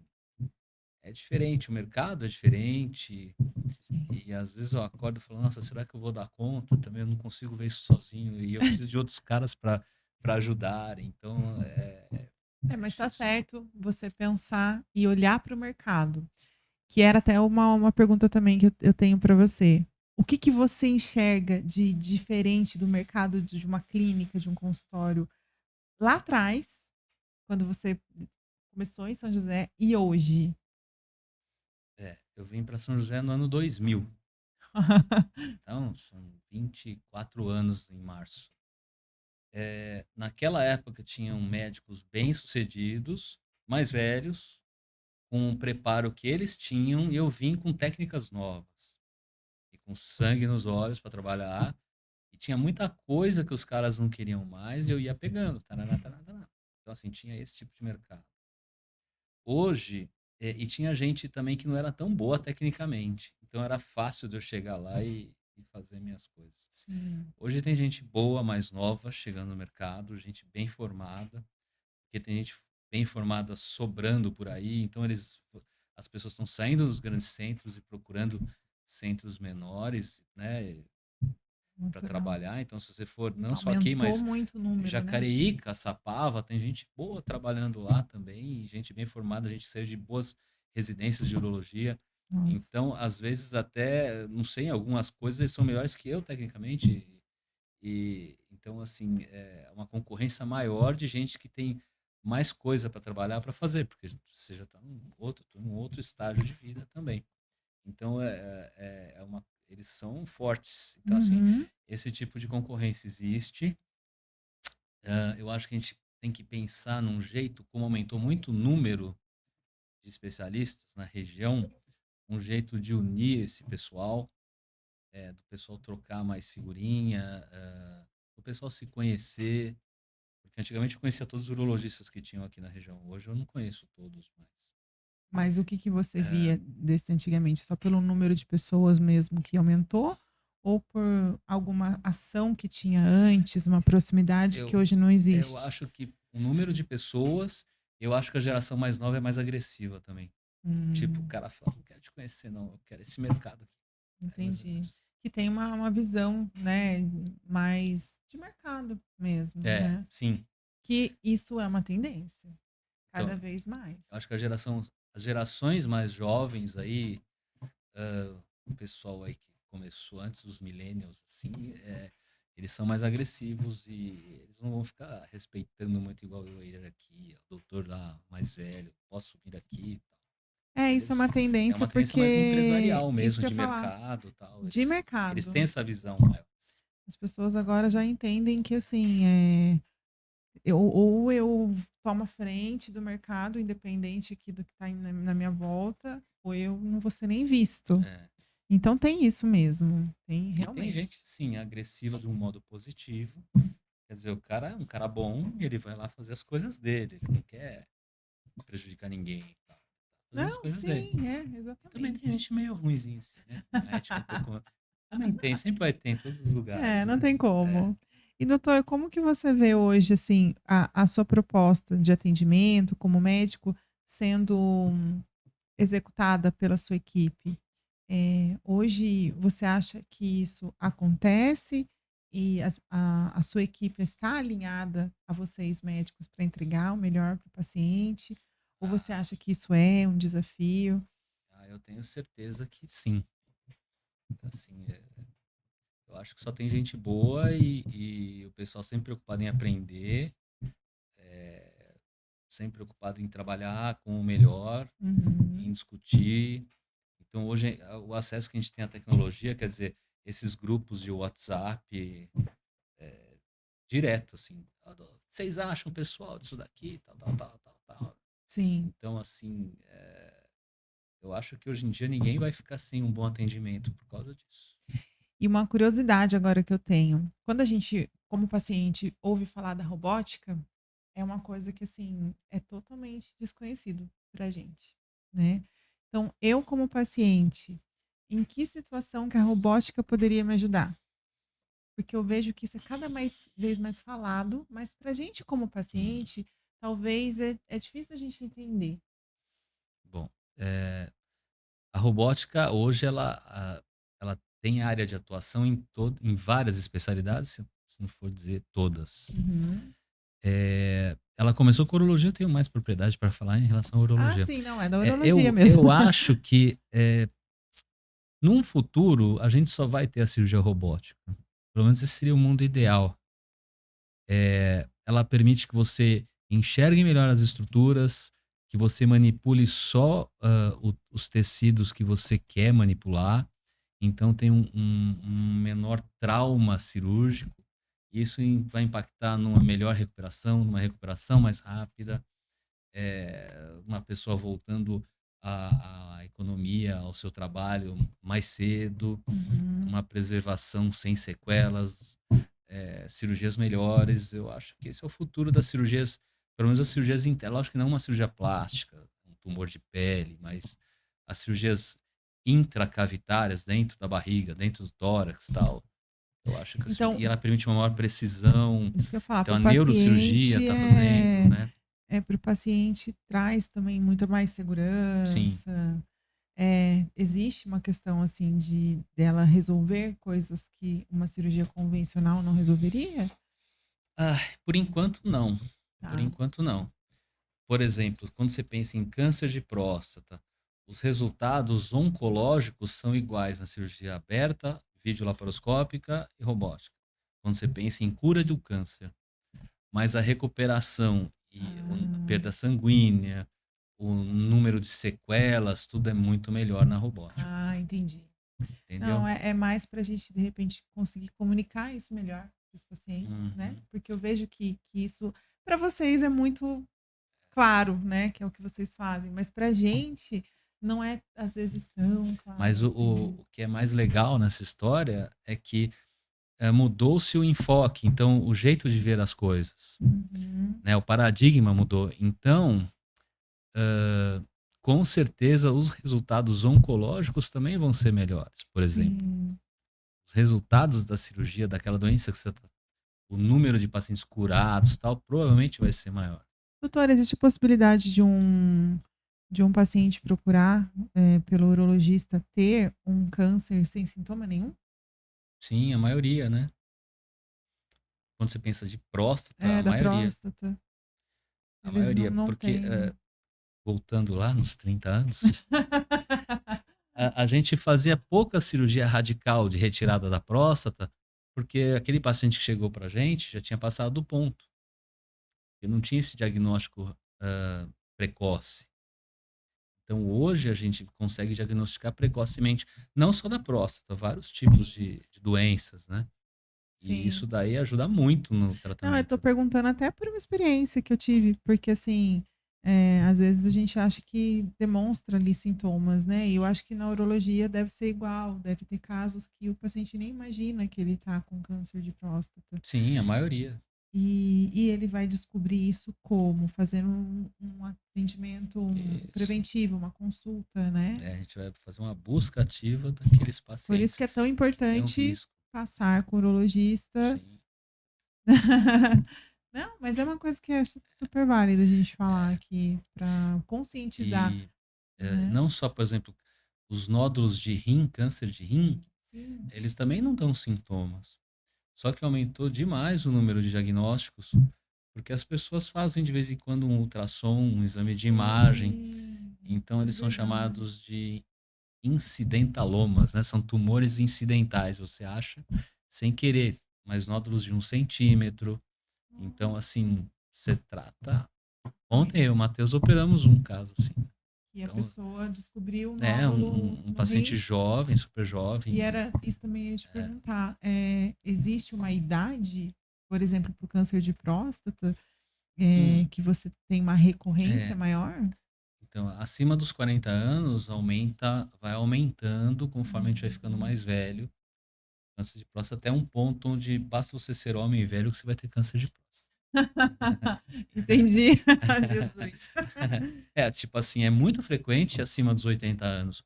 Speaker 2: é diferente, o mercado é diferente.
Speaker 1: Sim.
Speaker 2: E às vezes eu acordo e falo, nossa, será que eu vou dar conta? Também eu não consigo ver isso sozinho. E eu preciso de outros caras para ajudar. Então,
Speaker 1: É,
Speaker 2: é
Speaker 1: mas tá
Speaker 2: difícil.
Speaker 1: certo você pensar e olhar para o mercado, que era até uma pergunta também que eu tenho para você. O que que você enxerga de diferente do mercado de uma clínica, de um consultório, lá atrás, quando você começou em São José e hoje?
Speaker 2: Eu vim para São José no ano 2000. Então, são 24 anos em março. Naquela época tinham médicos bem-sucedidos, mais velhos, com o preparo que eles tinham, e eu vim com técnicas novas e com sangue nos olhos para trabalhar. E tinha muita coisa que os caras não queriam mais e eu ia pegando. Taraná, taraná, taraná. Então, assim, tinha esse tipo de mercado. Hoje, e tinha gente também que não era tão boa tecnicamente. Então era fácil de eu chegar lá e fazer minhas coisas.
Speaker 1: Sim,
Speaker 2: Hoje tem gente boa, mais nova, chegando no mercado, gente bem formada, porque tem gente bem formada sobrando por aí, então as pessoas estão saindo dos grandes centros e procurando centros menores, né, para
Speaker 1: natural.
Speaker 2: trabalhar. Então, se você for não só aqui,
Speaker 1: Aumentou
Speaker 2: mas
Speaker 1: muito o número, né.
Speaker 2: Jacareí, Caçapava, tem gente boa trabalhando lá também, gente bem formada, gente que saiu de boas residências de urologia.
Speaker 1: Nossa.
Speaker 2: Então, às vezes, até, não sei, algumas coisas eles são melhores que eu, tecnicamente. E então, assim, é uma concorrência maior de gente que tem mais coisa para trabalhar para fazer, porque você já está num outro estágio de vida também. Então, eles são fortes. Então, assim,
Speaker 1: Uhum.
Speaker 2: esse tipo de concorrência existe. Eu acho que a gente tem que pensar num jeito, como aumentou muito o número de especialistas na região, um jeito de unir esse pessoal, do pessoal trocar mais figurinha, do pessoal se conhecer, porque antigamente eu conhecia todos os urologistas que tinham aqui na região, hoje eu não conheço todos mais.
Speaker 1: Mas o que que você
Speaker 2: É,
Speaker 1: via desse antigamente? Só pelo número de pessoas mesmo que aumentou? Ou por alguma ação que tinha antes, uma proximidade que
Speaker 2: eu,
Speaker 1: hoje não
Speaker 2: eu
Speaker 1: existe?
Speaker 2: acho que o número de pessoas, eu acho que a geração mais nova é mais agressiva também. Tipo, o
Speaker 1: Hum,
Speaker 2: cara fala, não quero te conhecer, não, eu quero esse mercado aqui. É mais ou
Speaker 1: entendi.
Speaker 2: menos.
Speaker 1: Que tem uma visão, né, mais de mercado mesmo, né?
Speaker 2: Sim.
Speaker 1: Que isso é uma tendência,
Speaker 2: Então,
Speaker 1: cada vez mais.
Speaker 2: eu acho que as gerações mais jovens aí, o pessoal aí que começou antes dos millennials, assim, eles são mais agressivos e eles não vão ficar respeitando muito igual eu ir aqui, o doutor lá mais velho, posso vir aqui e tal.
Speaker 1: É, isso é uma
Speaker 2: Eles é
Speaker 1: tendência
Speaker 2: uma tendência mais
Speaker 1: porque
Speaker 2: empresarial
Speaker 1: isso
Speaker 2: mesmo,
Speaker 1: que eu ia
Speaker 2: de
Speaker 1: falar,
Speaker 2: mercado e tal.
Speaker 1: de
Speaker 2: Eles têm
Speaker 1: mercado.
Speaker 2: essa visão mais
Speaker 1: As pessoas agora
Speaker 2: assim.
Speaker 1: já entendem que assim, ou eu tomo a frente do mercado, independente aqui do que está na minha volta, ou eu não vou ser nem visto.
Speaker 2: É.
Speaker 1: Então tem isso mesmo, tem
Speaker 2: E tem gente,
Speaker 1: realmente.
Speaker 2: sim, agressiva de um modo positivo. Quer dizer, o cara é um cara bom e ele vai lá fazer as coisas dele. Ele não quer prejudicar ninguém e tal. Fazendo as
Speaker 1: Não,
Speaker 2: coisas dele.
Speaker 1: sim,
Speaker 2: E também tem
Speaker 1: exatamente.
Speaker 2: gente meio ruimzinha, assim, né? Com uma ética um pouco. Também tem, sempre vai ter em todos os
Speaker 1: É,
Speaker 2: lugares,
Speaker 1: não
Speaker 2: né?
Speaker 1: tem
Speaker 2: É.
Speaker 1: como. E doutor, como que você vê hoje, assim, a sua proposta de atendimento como médico sendo executada pela sua equipe? Hoje você acha que isso acontece e a sua equipe está alinhada a vocês médicos para entregar o melhor para o paciente? Ou você
Speaker 2: Ah,
Speaker 1: acha que isso é um desafio?
Speaker 2: eu tenho certeza que sim. Assim, eu acho que só tem gente boa e o pessoal sempre preocupado em aprender, é, sempre preocupado em trabalhar com o melhor, em
Speaker 1: Uhum.
Speaker 2: discutir. Então, hoje, o acesso que a gente tem à tecnologia, quer dizer, esses grupos de WhatsApp, direto, assim, vocês acham, pessoal, disso daqui, tal, tal, tal, tal, tal.
Speaker 1: Sim.
Speaker 2: Então, assim, eu acho que hoje em dia ninguém vai ficar sem um bom atendimento por causa disso.
Speaker 1: E uma curiosidade agora que eu tenho, quando a gente, como paciente, ouve falar da robótica, é uma coisa que, assim, é totalmente desconhecido pra gente, né. Então, eu como paciente, em que situação que a robótica poderia me ajudar? Porque eu vejo que isso é cada vez mais falado, mas pra gente como
Speaker 2: Hum.
Speaker 1: paciente, talvez é difícil a gente entender.
Speaker 2: Bom, a robótica hoje ela tem área de atuação em várias especialidades, se não for dizer todas.
Speaker 1: Uhum.
Speaker 2: Ela começou com urologia, eu tenho mais propriedade para falar em relação à
Speaker 1: Ah,
Speaker 2: urologia.
Speaker 1: sim, não, é da
Speaker 2: É,
Speaker 1: urologia
Speaker 2: eu,
Speaker 1: mesmo.
Speaker 2: eu acho que num futuro a gente só vai ter a cirurgia robótica. Pelo menos esse seria o mundo ideal. Ela permite que você enxergue melhor as estruturas, que você manipule só os tecidos que você quer manipular. Então tem um menor trauma cirúrgico. Isso vai impactar numa melhor recuperação, numa recuperação mais rápida, uma pessoa voltando à economia, ao seu trabalho mais cedo,
Speaker 1: Uhum.
Speaker 2: uma preservação sem sequelas, cirurgias melhores. Eu acho que esse é o futuro das cirurgias, pelo menos as cirurgias internas. Lógico que não uma cirurgia plástica, um tumor de pele, mas as cirurgias intracavitárias dentro da barriga, dentro do tórax e tal. Eu acho que
Speaker 1: Então,
Speaker 2: e ela permite uma maior precisão.
Speaker 1: isso que eu ia falar,
Speaker 2: Então
Speaker 1: para
Speaker 2: a
Speaker 1: o
Speaker 2: neurocirurgia
Speaker 1: paciente
Speaker 2: está fazendo, né?
Speaker 1: para o paciente traz também muita mais
Speaker 2: Sim.
Speaker 1: segurança. Existe uma questão, assim, de dela resolver coisas que uma cirurgia convencional não resolveria?
Speaker 2: Ah, por enquanto não. Por
Speaker 1: Tá.
Speaker 2: enquanto não. Por exemplo, quando você pensa em câncer de próstata, os resultados oncológicos são iguais na cirurgia aberta, videolaparoscópica e robótica. Quando você pensa em cura do câncer, mas a recuperação e a
Speaker 1: Ah,
Speaker 2: perda sanguínea, o número de sequelas, tudo é muito melhor na robótica,
Speaker 1: entendi. Não,
Speaker 2: entendeu?
Speaker 1: é mais para a gente, de repente, conseguir comunicar isso melhor para os pacientes, né?
Speaker 2: Uhum.
Speaker 1: Porque eu vejo que isso Para vocês é muito claro, né, que é o que vocês fazem, mas pra gente não é, às vezes, tão claro
Speaker 2: Mas
Speaker 1: assim.
Speaker 2: o que é mais legal nessa história é que mudou-se o enfoque, então o jeito de ver as coisas,
Speaker 1: Uhum.
Speaker 2: né? O paradigma mudou. Então, hã, com certeza os resultados oncológicos também vão ser melhores, por exemplo.
Speaker 1: Sim.
Speaker 2: Os resultados da cirurgia daquela doença que você tá, o número de pacientes curados, tal, provavelmente vai ser maior.
Speaker 1: Doutor, existe possibilidade de um paciente procurar, pelo urologista ter um câncer sem sintoma nenhum?
Speaker 2: Sim, a maioria, né? Quando você pensa de próstata,
Speaker 1: É, da próstata.
Speaker 2: a
Speaker 1: Eles
Speaker 2: maioria,
Speaker 1: não
Speaker 2: porque,
Speaker 1: têm.
Speaker 2: voltando lá nos 30 anos, a gente fazia pouca cirurgia radical de retirada da próstata, porque aquele paciente que chegou pra gente já tinha passado do ponto. E não tinha esse diagnóstico, precoce. Então hoje a gente consegue diagnosticar precocemente, não só da próstata, vários tipos
Speaker 1: Sim,
Speaker 2: de doenças, né. E isso
Speaker 1: sim.
Speaker 2: daí ajuda muito no
Speaker 1: Não, eu tô
Speaker 2: tratamento.
Speaker 1: perguntando até por uma experiência que eu tive, porque assim, às vezes a gente acha que demonstra ali sintomas, né, e eu acho que na urologia deve ser igual, deve ter casos que o paciente nem imagina que ele tá com câncer de próstata.
Speaker 2: Sim, a maioria.
Speaker 1: E ele vai descobrir isso como? Fazendo um atendimento
Speaker 2: Isso.
Speaker 1: preventivo, uma consulta, né.
Speaker 2: É, a gente vai fazer uma busca ativa daqueles
Speaker 1: Por isso
Speaker 2: pacientes
Speaker 1: que é tão
Speaker 2: que têm um
Speaker 1: importante
Speaker 2: risco.
Speaker 1: passar com o urologista.
Speaker 2: Sim.
Speaker 1: Não, mas é uma coisa que é super válida a gente falar
Speaker 2: É.
Speaker 1: aqui para conscientizar,
Speaker 2: E,
Speaker 1: né.
Speaker 2: não só, por exemplo, os nódulos de rim, câncer de rim,
Speaker 1: Sim,
Speaker 2: eles também não dão sintomas. Só que aumentou demais o número de diagnósticos, porque as pessoas fazem de vez em quando um ultrassom, um exame de imagem,
Speaker 1: sim,
Speaker 2: então
Speaker 1: é
Speaker 2: eles são
Speaker 1: verdade.
Speaker 2: chamados de incidentalomas, né? São tumores incidentais, você acha sem querer, mas nódulos de 1 centímetro. Então,
Speaker 1: Nossa,
Speaker 2: assim, você trata.
Speaker 1: e
Speaker 2: Ontem eu e o Matheus operamos um caso assim.
Speaker 1: e a
Speaker 2: Então,
Speaker 1: pessoa descobriu o
Speaker 2: né,
Speaker 1: nódulo
Speaker 2: um
Speaker 1: no
Speaker 2: paciente
Speaker 1: rim.
Speaker 2: jovem, super
Speaker 1: E
Speaker 2: jovem.
Speaker 1: era isso também eu ia te
Speaker 2: É,
Speaker 1: perguntar, existe uma idade, por exemplo, para o câncer de próstata,
Speaker 2: hum,
Speaker 1: que você tem uma recorrência
Speaker 2: é,
Speaker 1: maior?
Speaker 2: então, acima dos 40 anos, aumenta, vai aumentando conforme a gente vai ficando
Speaker 1: Uhum.
Speaker 2: mais velho. Câncer de próstata até um ponto onde basta você ser homem e velho que você vai ter câncer de próstata.
Speaker 1: Entendi. Jesus.
Speaker 2: É, tipo assim, é muito frequente acima dos 80 anos.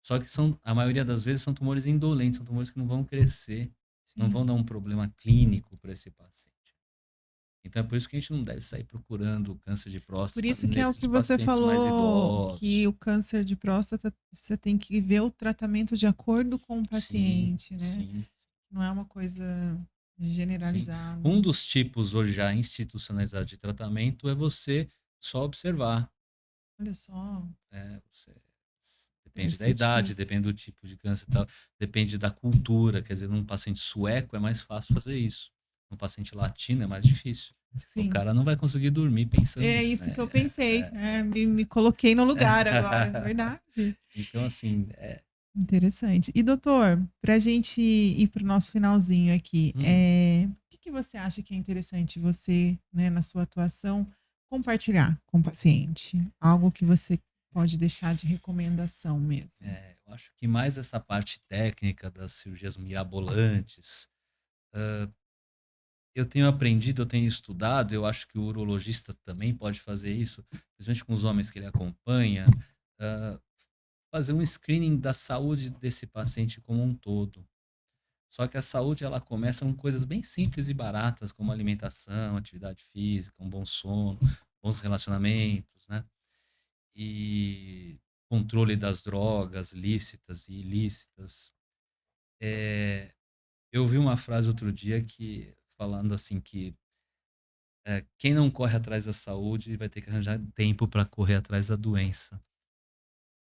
Speaker 2: Só que são, a maioria das vezes são tumores indolentes, são tumores que não vão crescer, não vão
Speaker 1: Sim.
Speaker 2: dar um problema clínico para esse paciente. Então é por isso que a gente não deve sair procurando câncer de
Speaker 1: Por
Speaker 2: próstata
Speaker 1: isso que é o
Speaker 2: nesses
Speaker 1: que você
Speaker 2: pacientes mais
Speaker 1: falou,
Speaker 2: idosos.
Speaker 1: que o câncer de próstata, você tem que ver o tratamento de acordo com o
Speaker 2: Sim,
Speaker 1: paciente, né.
Speaker 2: sim,
Speaker 1: Não é uma coisa
Speaker 2: sim.
Speaker 1: generalizada.
Speaker 2: Um dos tipos hoje já institucionalizados de tratamento é você só observar.
Speaker 1: Olha só,
Speaker 2: Você
Speaker 1: deve
Speaker 2: depende da
Speaker 1: ser
Speaker 2: idade,
Speaker 1: difícil.
Speaker 2: depende do tipo de câncer e tal, depende da cultura, quer dizer, num paciente sueco é mais fácil fazer isso. Num paciente latino é mais difícil. O
Speaker 1: Sim.
Speaker 2: cara não vai conseguir dormir pensando
Speaker 1: É
Speaker 2: nisso,
Speaker 1: isso
Speaker 2: né.
Speaker 1: que eu pensei, me coloquei no lugar agora, é verdade.
Speaker 2: Então assim,
Speaker 1: Interessante. E doutor, para a gente ir para o nosso finalzinho aqui,
Speaker 2: hum,
Speaker 1: o que que você acha que é interessante você, né, na sua atuação, compartilhar com o paciente? Algo que você pode deixar de recomendação mesmo?
Speaker 2: eu acho que mais essa parte técnica das cirurgias mirabolantes, eu tenho aprendido, eu tenho estudado, eu acho que o urologista também pode fazer isso, principalmente com os homens que ele acompanha, hã, fazer um screening da saúde desse paciente como um todo. Só que a saúde ela começa com coisas bem simples e baratas, como alimentação, atividade física, um bom sono, bons relacionamentos, né? E controle das drogas lícitas e ilícitas. Eu vi uma frase outro dia que falando assim que quem não corre atrás da saúde vai ter que arranjar tempo para correr atrás da doença.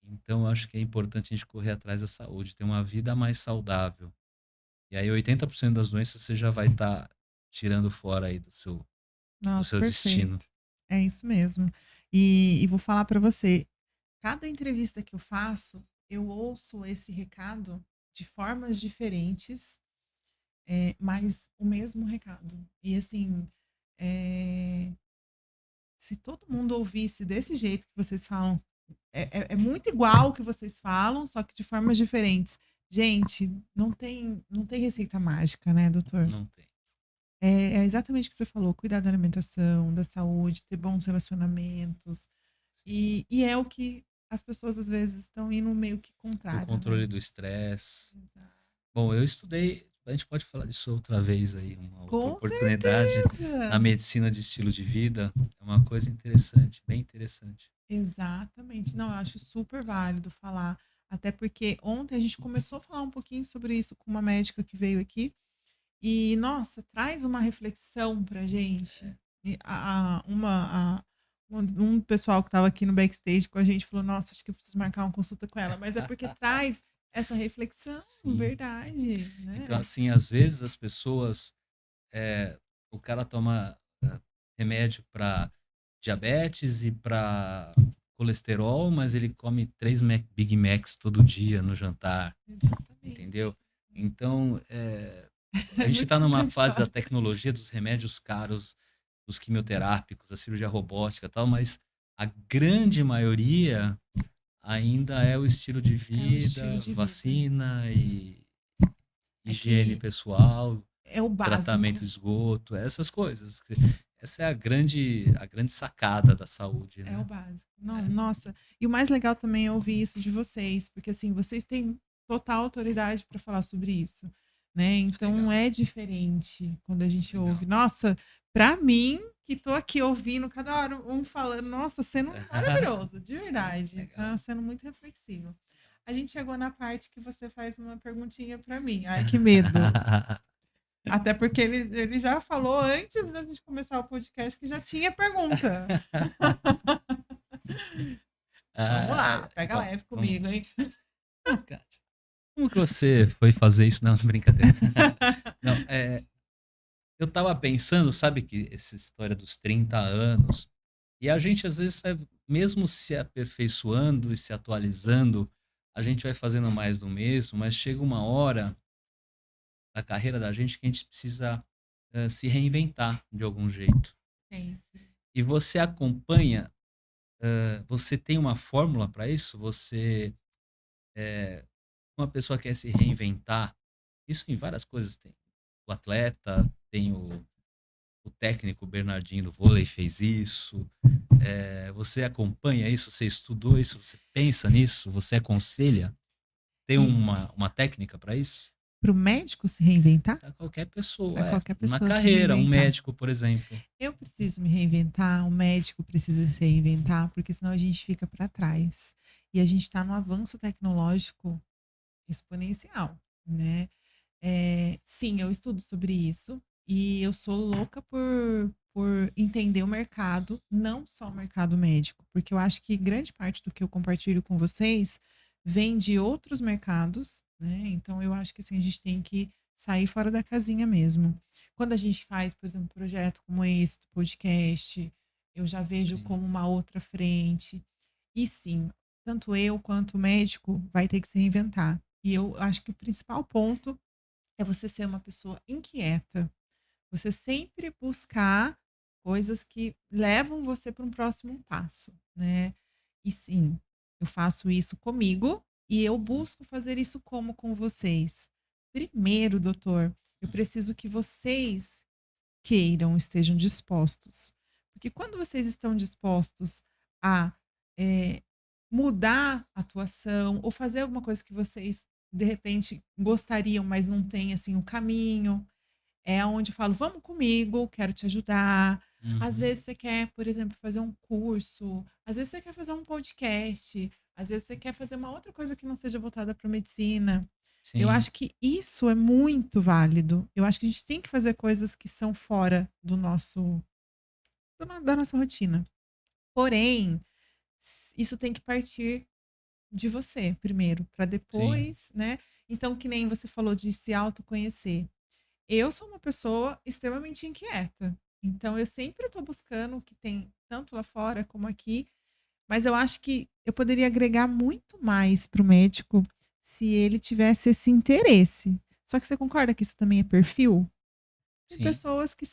Speaker 2: Então, eu acho que é importante a gente correr atrás da saúde, ter uma vida mais saudável. E aí 80% das doenças você já vai estar tirando fora aí do
Speaker 1: Nossa,
Speaker 2: seu destino.
Speaker 1: perfeito. É isso mesmo. E vou falar para você, cada entrevista que eu faço, eu ouço esse recado de formas diferentes, mas o mesmo recado. E assim, se todo mundo ouvisse desse jeito que vocês falam, é muito igual o que vocês falam, só que de formas diferentes. Gente, não tem receita mágica, né, doutor?
Speaker 2: Não tem.
Speaker 1: É exatamente o que você falou, cuidar da alimentação, da saúde, ter bons relacionamentos. E é o que as pessoas às vezes estão indo meio que
Speaker 2: O
Speaker 1: contrário,
Speaker 2: controle
Speaker 1: né?
Speaker 2: do estresse.
Speaker 1: Exato.
Speaker 2: Bom, eu estudei, a gente pode falar disso outra vez aí, uma outra
Speaker 1: Com
Speaker 2: oportunidade. A
Speaker 1: certeza!
Speaker 2: medicina de estilo de vida é uma coisa interessante, bem interessante.
Speaker 1: Exatamente. Não, eu acho super válido falar. Até porque ontem a gente começou a falar um pouquinho sobre isso com uma médica que veio aqui. E, nossa, traz uma reflexão pra gente. E um pessoal que estava aqui no backstage com a gente falou: Nossa, acho que eu preciso marcar uma consulta com ela. Mas é porque traz essa reflexão,
Speaker 2: Sim, sim.
Speaker 1: verdade,
Speaker 2: Então,
Speaker 1: né?
Speaker 2: assim, às vezes as pessoas, o cara toma remédio para diabetes e para colesterol, mas ele come 3 Big Macs todo dia no jantar, entendeu?
Speaker 1: Exatamente.
Speaker 2: Então, a
Speaker 1: É
Speaker 2: gente
Speaker 1: muito
Speaker 2: está numa fase da
Speaker 1: contraditório.
Speaker 2: tecnologia dos remédios caros, dos quimioterápicos, da cirurgia robótica e tal, mas a grande maioria ainda é o estilo de
Speaker 1: É o estilo
Speaker 2: vida,
Speaker 1: de vida.
Speaker 2: vacina e
Speaker 1: É
Speaker 2: higiene
Speaker 1: que
Speaker 2: pessoal,
Speaker 1: é o
Speaker 2: tratamento
Speaker 1: básico.
Speaker 2: de esgoto, essas coisas. Essa é a grande sacada da saúde,
Speaker 1: É o
Speaker 2: né?
Speaker 1: básico. Não,
Speaker 2: É,
Speaker 1: nossa. E o mais legal também é ouvir isso de vocês, porque assim, vocês têm total autoridade para falar sobre isso, né? Então
Speaker 2: legal,
Speaker 1: é diferente quando a gente ouve.
Speaker 2: legal.
Speaker 1: Nossa, para mim, que tô aqui ouvindo cada hora um falando, nossa, sendo maravilhoso, de verdade. Tá
Speaker 2: Legal.
Speaker 1: sendo muito reflexivo. A gente chegou na parte que você faz uma perguntinha para mim. Ai, que medo. Até porque ele já falou antes da gente começar o podcast que já tinha pergunta. Vamos lá, pega
Speaker 2: Bom,
Speaker 1: leve
Speaker 2: vamos
Speaker 1: comigo,
Speaker 2: lá.
Speaker 1: hein?
Speaker 2: Kátia, como que você foi fazer isso? Não, brincadeira. Não, eu tava pensando, sabe, que essa história dos 30 anos, e a gente às vezes vai, mesmo se aperfeiçoando e se atualizando, a gente vai fazendo mais do mesmo, mas chega uma hora da carreira da gente que a gente precisa se reinventar de algum jeito.
Speaker 1: Sempre.
Speaker 2: E você acompanha, você tem uma fórmula para isso? Você, uma pessoa quer se reinventar, isso em várias coisas tem. O atleta, tem o técnico Bernardinho do vôlei fez isso. Você acompanha isso? Você estudou isso? Você pensa nisso? Você aconselha? Tem
Speaker 1: E
Speaker 2: uma técnica para isso?
Speaker 1: para o médico se reinventar?
Speaker 2: Para qualquer
Speaker 1: Para
Speaker 2: pessoa,
Speaker 1: qualquer
Speaker 2: na
Speaker 1: pessoa se
Speaker 2: carreira, um
Speaker 1: reinventar.
Speaker 2: médico, por exemplo.
Speaker 1: Eu preciso me reinventar, o médico precisa se reinventar, porque senão a gente fica para trás. E a gente está no avanço tecnológico exponencial, né? Sim, eu estudo sobre isso e eu sou louca por entender o mercado, não só o mercado médico, porque eu acho que grande parte do que eu compartilho com vocês vem de outros mercados, né? Então eu acho que assim, a gente tem que sair fora da casinha mesmo. Quando a gente faz, por exemplo, um projeto como esse, do podcast, eu já vejo
Speaker 2: Sim,
Speaker 1: como uma outra frente. E sim, tanto eu quanto o médico vai ter que se reinventar. E eu acho que o principal ponto é você ser uma pessoa inquieta. Você sempre buscar coisas que levam você para um próximo passo, né? E sim, eu faço isso comigo e eu
Speaker 2: hum,
Speaker 1: busco fazer isso como com vocês. Primeiro, doutor, eu
Speaker 2: hum,
Speaker 1: preciso que vocês queiram, estejam dispostos. Porque quando vocês estão dispostos a eh, mudar a atuação ou fazer alguma coisa que vocês de repente gostariam, mas não tem assim o caminho, é onde eu falo: "Vamos comigo, quero te ajudar". Às
Speaker 2: uhum,
Speaker 1: vezes você quer, por exemplo, fazer um curso, às vezes você quer fazer um podcast, às vezes você quer fazer uma outra coisa que não seja voltada para medicina. Eu
Speaker 2: sim,
Speaker 1: acho que isso é muito válido. Eu acho que a gente tem que fazer coisas que são fora da nossa rotina. Porém, isso tem que partir de você primeiro, para
Speaker 2: sim,
Speaker 1: depois, né? Então, que nem você falou de se autoconhecer. Eu sou uma pessoa extremamente inquieta. Então, eu sempre estou buscando o que tem tanto lá fora como aqui, mas eu acho que eu poderia agregar muito mais para o médico se ele tivesse esse interesse. Só que você concorda que isso também é perfil? Tem
Speaker 2: sim,
Speaker 1: pessoas que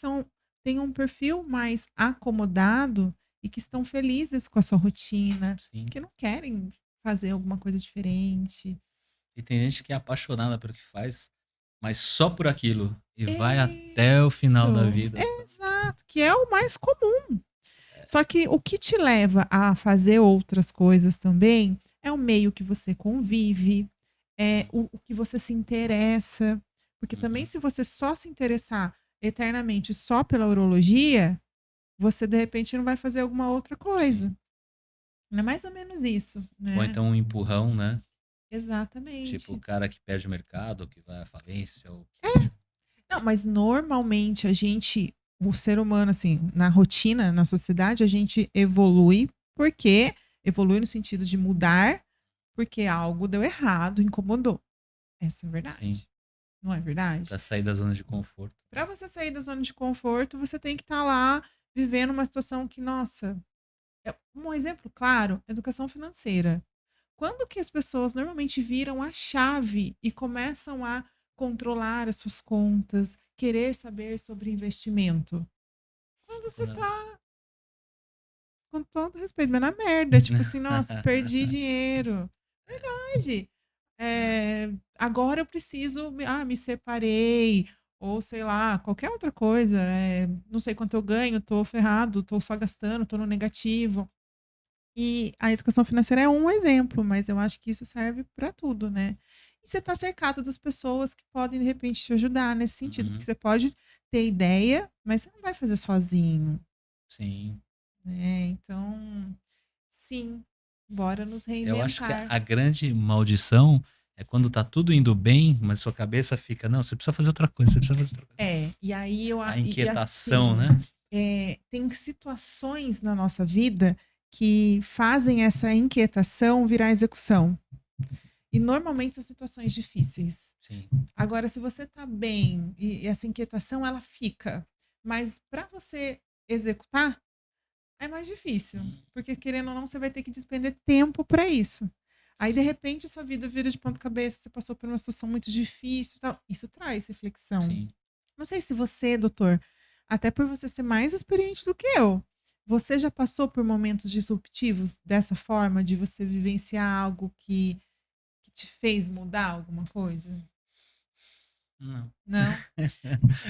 Speaker 1: têm um perfil mais acomodado e que estão felizes com a sua rotina,
Speaker 2: sim.
Speaker 1: que não querem fazer alguma coisa diferente.
Speaker 2: E tem gente que é apaixonada pelo que faz, mas só por aquilo. E vai até o final da
Speaker 1: Isso,
Speaker 2: vida só.
Speaker 1: exato, que é o mais comum.
Speaker 2: É.
Speaker 1: Só que o que te leva a fazer outras coisas também é o meio que você convive, é
Speaker 2: Sim.
Speaker 1: o que você se interessa. Porque também,
Speaker 2: Uhum.
Speaker 1: se você só se interessar eternamente só pela urologia, você de repente não vai fazer alguma outra
Speaker 2: Sim.
Speaker 1: coisa. É mais ou menos isso,
Speaker 2: Ou
Speaker 1: né?
Speaker 2: então um empurrão, né? Tipo o
Speaker 1: Exatamente.
Speaker 2: cara que perde o mercado, ou que vai à falência, ou que.
Speaker 1: Não, mas normalmente a gente, o ser humano, assim, na rotina, na sociedade, a gente evolui porque evolui no sentido de mudar porque algo deu errado, incomodou. Essa é a
Speaker 2: Sim.
Speaker 1: verdade. Não é verdade?
Speaker 2: Pra sair da zona de conforto.
Speaker 1: Para você sair da zona de conforto, você tem que estar lá vivendo uma situação que, nossa, um exemplo claro, educação financeira. Quando que as pessoas normalmente viram a chave e começam a controlar as suas contas, querer saber sobre investimento? Quando você
Speaker 2: Quando elas.
Speaker 1: tá, com todo respeito, mas na merda, tipo assim, nossa, perdi dinheiro. Verdade. Agora eu preciso, me separei, ou sei lá, qualquer outra coisa, não sei quanto eu ganho, tô ferrado, tô só gastando, tô no negativo. E a educação financeira é um exemplo, mas eu acho que isso serve para tudo, né? E você está cercado das pessoas que podem, de repente, te ajudar nesse sentido, porque
Speaker 2: Uhum.
Speaker 1: você pode ter ideia, mas você não vai fazer sozinho,
Speaker 2: Sim.
Speaker 1: né? Então, sim, bora nos
Speaker 2: Eu acho que
Speaker 1: reinventar.
Speaker 2: a grande maldição é quando tá tudo indo bem, mas sua cabeça fica, não, você precisa fazer outra coisa, você precisa fazer outra coisa.
Speaker 1: E aí
Speaker 2: A
Speaker 1: e
Speaker 2: inquietação,
Speaker 1: assim,
Speaker 2: né?
Speaker 1: tem situações na nossa vida que fazem essa inquietação virar execução. E normalmente são situações difíceis.
Speaker 2: Sim.
Speaker 1: Agora, se você está bem e essa inquietação ela fica, mas para você executar é mais difícil, porque querendo ou não você vai ter que despender tempo para isso. Aí de
Speaker 2: Sim.
Speaker 1: repente a sua vida vira de ponta cabeça, você passou por uma situação muito difícil, e tal. Isso traz reflexão.
Speaker 2: Sim.
Speaker 1: Não sei se você, doutor, até por você ser mais experiente do que eu, você já passou por momentos disruptivos dessa forma de você vivenciar algo que te fez mudar alguma coisa?
Speaker 2: Não.
Speaker 1: Não?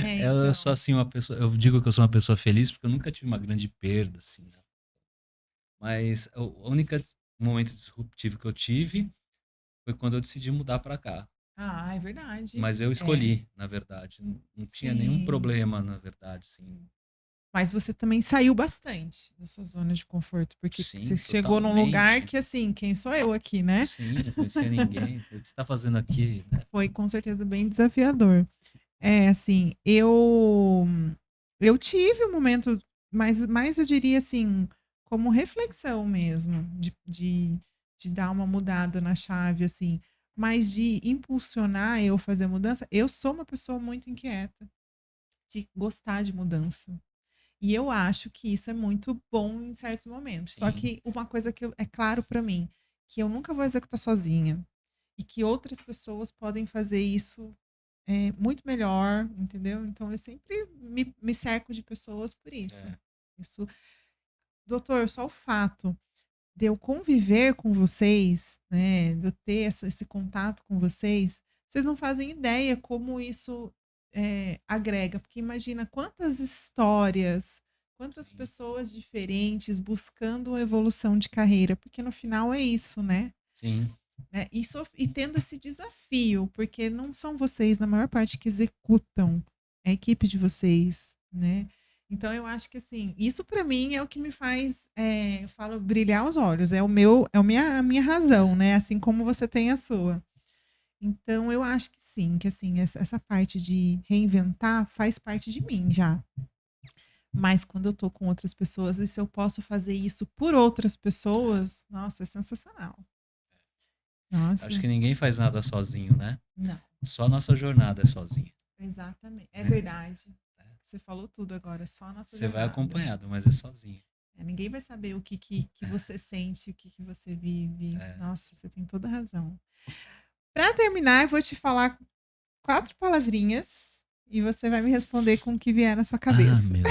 Speaker 1: É,
Speaker 2: Eu sou
Speaker 1: então.
Speaker 2: assim uma pessoa, eu digo que eu sou uma pessoa feliz porque eu nunca tive uma grande perda assim, né? Mas o único momento disruptivo que eu tive foi quando eu decidi mudar pra cá.
Speaker 1: Ah, é verdade.
Speaker 2: Mas eu
Speaker 1: É,
Speaker 2: escolhi, na verdade. Não tinha nenhum
Speaker 1: sim.
Speaker 2: problema, na verdade, assim.
Speaker 1: Mas você também saiu bastante da sua zona de conforto, porque você
Speaker 2: Sim,
Speaker 1: chegou num lugar
Speaker 2: totalmente.
Speaker 1: que, assim, quem sou eu aqui, né?
Speaker 2: Sim, não conhecia ninguém. Falei, o que você tá fazendo aqui, né?
Speaker 1: Foi com certeza bem desafiador. É, assim, eu tive um momento, mas eu diria assim, como reflexão mesmo, de dar uma mudada na chave, assim, mas de impulsionar eu fazer mudança, eu sou uma pessoa muito inquieta, de gostar de mudança. E eu acho que isso é muito bom em certos momentos. Só
Speaker 2: Sim,
Speaker 1: que uma coisa que é claro para mim, que eu nunca vou executar sozinha e que outras pessoas podem fazer isso muito melhor, entendeu? Então eu sempre me cerco de pessoas por isso.
Speaker 2: é.
Speaker 1: Isso, doutor, só o fato de eu conviver com vocês, né, de eu ter esse contato com vocês, vocês não fazem ideia como isso agrega, porque imagina quantas histórias, quantas
Speaker 2: Sim,
Speaker 1: pessoas diferentes buscando evolução de carreira, porque no final é isso, né?
Speaker 2: sim,
Speaker 1: E tendo esse desafio, porque não são vocês, na maior parte, que executam, é a equipe de vocês, né? Então eu acho que assim, isso para mim é o que me faz, eu falo, brilhar os olhos, a minha razão,
Speaker 2: é.
Speaker 1: né? Assim como você tem a sua. Então eu acho que sim, que assim, essa parte de reinventar faz parte de mim já. Mas quando eu tô com outras pessoas, e se eu posso fazer isso por outras pessoas, nossa, é sensacional.
Speaker 2: Acho
Speaker 1: Nossa,
Speaker 2: que ninguém faz nada sozinho, né?
Speaker 1: não.
Speaker 2: Só a nossa jornada é sozinha.
Speaker 1: Exatamente. É verdade. Você falou tudo agora, só a nossa
Speaker 2: Você vai
Speaker 1: jornada.
Speaker 2: acompanhado, mas é sozinho.
Speaker 1: Ninguém vai saber o que você sente, o que você vive.
Speaker 2: É.
Speaker 1: Nossa, você tem toda a razão. Para terminar, eu vou te falar 4 palavrinhas e você vai me responder com o que vier na sua
Speaker 2: Ah,
Speaker 1: cabeça.
Speaker 2: meu.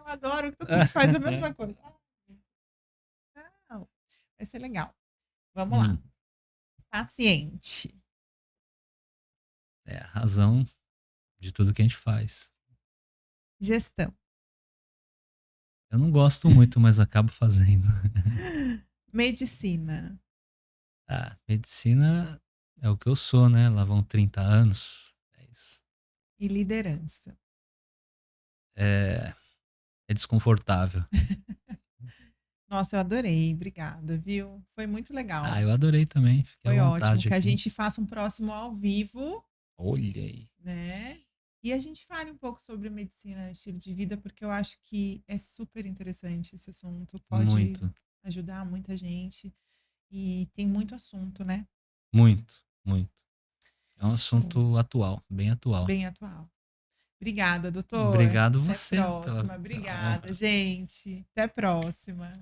Speaker 1: adoro que todo mundo faz a mesma coisa. Não, vai ser legal. Vamos lá.
Speaker 2: Hum,
Speaker 1: Paciente.
Speaker 2: é a razão de tudo que a gente faz.
Speaker 1: Gestão.
Speaker 2: Eu não gosto muito, mas acabo fazendo.
Speaker 1: Medicina.
Speaker 2: Ah, medicina é o que eu sou, né? Lá vão 30 anos. É isso.
Speaker 1: E liderança.
Speaker 2: É, é desconfortável.
Speaker 1: Nossa, eu adorei. Obrigada, viu? Foi muito
Speaker 2: Ah,
Speaker 1: legal.
Speaker 2: eu adorei também. Fiquei à
Speaker 1: Foi ótimo.
Speaker 2: vontade
Speaker 1: Que a
Speaker 2: aqui.
Speaker 1: gente faça um próximo ao vivo,
Speaker 2: Olha aí.
Speaker 1: né? E a gente fale um pouco sobre medicina, estilo de vida, porque eu acho que é super interessante esse assunto. Pode
Speaker 2: Muito,
Speaker 1: ajudar muita gente. E tem muito assunto, né?
Speaker 2: muito, muito. É um
Speaker 1: Show.
Speaker 2: assunto atual, bem atual.
Speaker 1: Bem atual. Obrigada, doutor.
Speaker 2: Obrigado
Speaker 1: Até a
Speaker 2: você pela,
Speaker 1: próxima.
Speaker 2: pela
Speaker 1: Obrigada,
Speaker 2: honra.
Speaker 1: gente. Até a próxima.